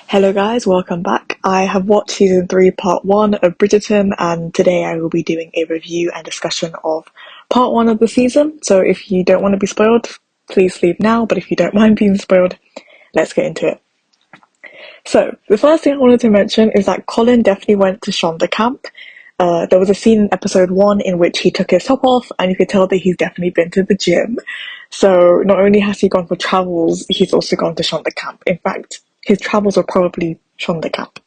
Hello guys, welcome back. I have watched season 3 part 1 of Bridgerton, and today I will be doing a review and discussion of part 1 of the season. So if you don't want to be spoiled, please leave now, but if you don't mind being spoiled, let's get into it. So the first thing I wanted to mention is that Colin definitely went to Shonda camp. There was a scene in episode 1 in which he took his top off, and you could tell that he's definitely been to the gym. So not only has he gone for travels, he's also gone to Shonda camp. In fact, his travels were probably Shonda camp.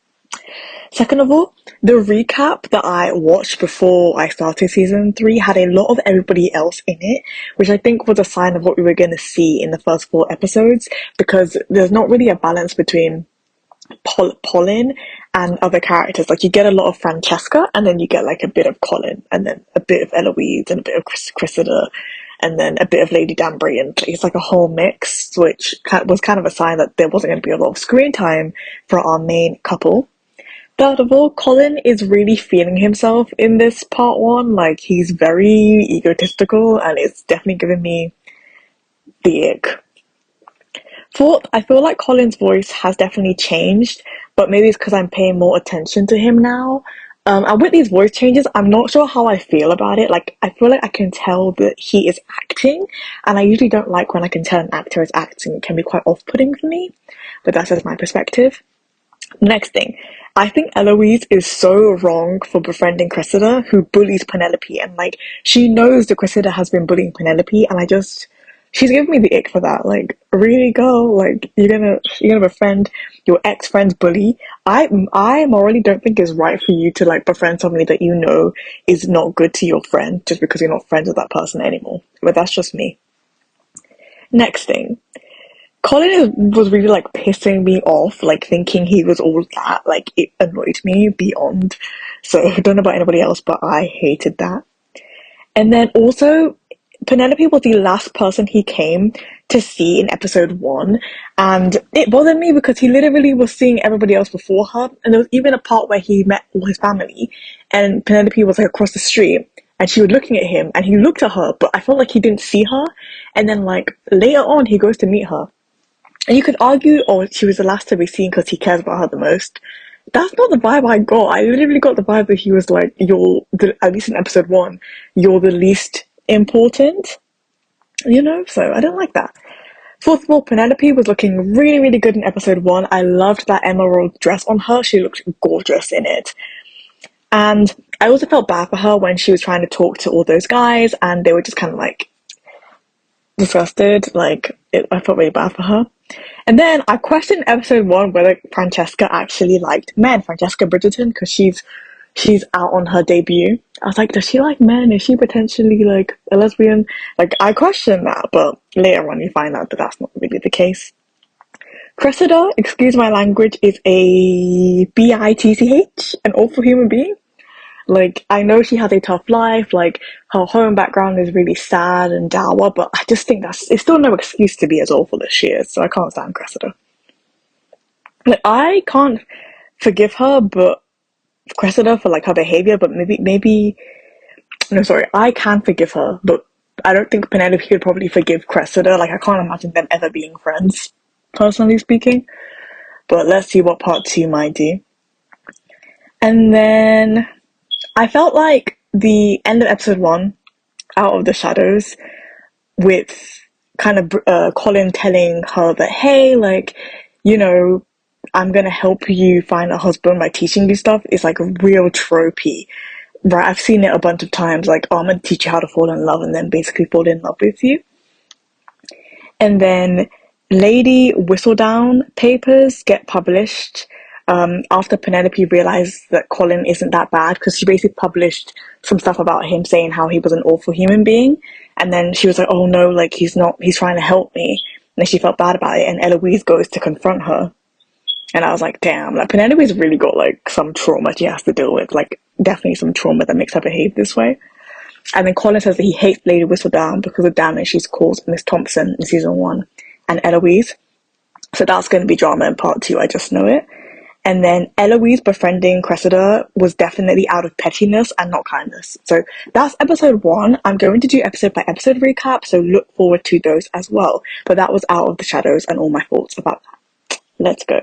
Second of all, the recap that I watched before I started season 3 had a lot of everybody else in it, which I think was a sign of what we were going to see in the first 4 episodes, because there's not really a balance between Colin and other characters. Like, you get a lot of Francesca, and then you get like a bit of Colin, and then a bit of Eloise, and a bit of Cressida, and then a bit of Lady Danbury, and it's like a whole mix, which was kind of a sign that there wasn't going to be a lot of screen time for our main couple. Third of all, Colin is really feeling himself in this part 1. Like, he's very egotistical, and it's definitely giving me the ick. Fourth, I feel like Colin's voice has definitely changed, but maybe it's because I'm paying more attention to him now. And with these voice changes, I'm not sure how I feel about it. Like, I feel like I can tell that he is acting, and I usually don't like when I can tell an actor is acting. It can be quite off-putting for me, but that's just my perspective. Next thing, I think Eloise is so wrong for befriending Cressida, who bullies Penelope, and like, she knows that Cressida has been bullying Penelope, and she's giving me the ick for that. Like, really, girl? Like, you're gonna befriend your ex-friend's bully? I morally don't think it's right for you to like befriend somebody that you know is not good to your friend just because you're not friends with that person anymore. But that's just me. Next thing, Colin was really like pissing me off, like thinking he was all that. Like, it annoyed me beyond. So I don't know about anybody else, but I hated that. And then also, Penelope was the last person he came to see in episode 1, and it bothered me because he literally was seeing everybody else before her, and there was even a part where he met all his family, and Penelope was like across the street, and she was looking at him, and he looked at her, but I felt like he didn't see her, and then like later on he goes to meet her, and you could argue, oh, she was the last to be seen because he cares about her the most. That's not the vibe I got. I literally got the vibe that he was like, at least in episode 1, you're the least important, so I don't like that. Fourth of all, Penelope was looking really, really good in episode 1. I loved that emerald dress on her. She looked gorgeous in it. And I also felt bad for her when she was trying to talk to all those guys, and they were just kind of like disgusted. I felt really bad for her. And then I questioned episode 1 whether Francesca actually liked men, Francesca Bridgerton, because she's out on her debut. I was like, does she like men? Is she potentially like a lesbian? Like, I questioned that, but later on you find out that that's not really the case. Cressida, excuse my language, is a bitch, an awful human being. Like, I know she has a tough life, like, her home background is really sad and dour, but I just think it's still no excuse to be as awful as she is, so I can't stand Cressida. Like, I can't forgive her, but Cressida for like her behavior, but I can forgive her, but I don't think Penelope could probably forgive Cressida. Like, I can't imagine them ever being friends, personally speaking. But let's see what part 2 might do. And then I felt like the end of episode 1, Out of the Shadows, with kind of Colin telling her that, hey, like, I'm gonna help you find a husband by teaching you stuff, is like real tropey. Right, I've seen it a bunch of times, like, oh, I'm gonna teach you how to fall in love, and then basically fall in love with you. And then Lady Whistledown papers get published after Penelope realized that Colin isn't that bad, because she basically published some stuff about him saying how he was an awful human being, and then she was like, oh no, like, he's trying to help me, and then she felt bad about it, and Eloise goes to confront her. And I was like, damn, like, Penelope's really got like some trauma she has to deal with, like, definitely some trauma that makes her behave this way. And then Colin says that he hates Lady Whistledown because of damage she's caused Miss Thompson in season 1 and Eloise. So that's going to be drama in part 2, I just know it. And then Eloise befriending Cressida was definitely out of pettiness and not kindness. So that's episode 1. I'm going to do episode by episode recap, so look forward to those as well. But that was Out of the Shadows and all my thoughts about that. Let's go.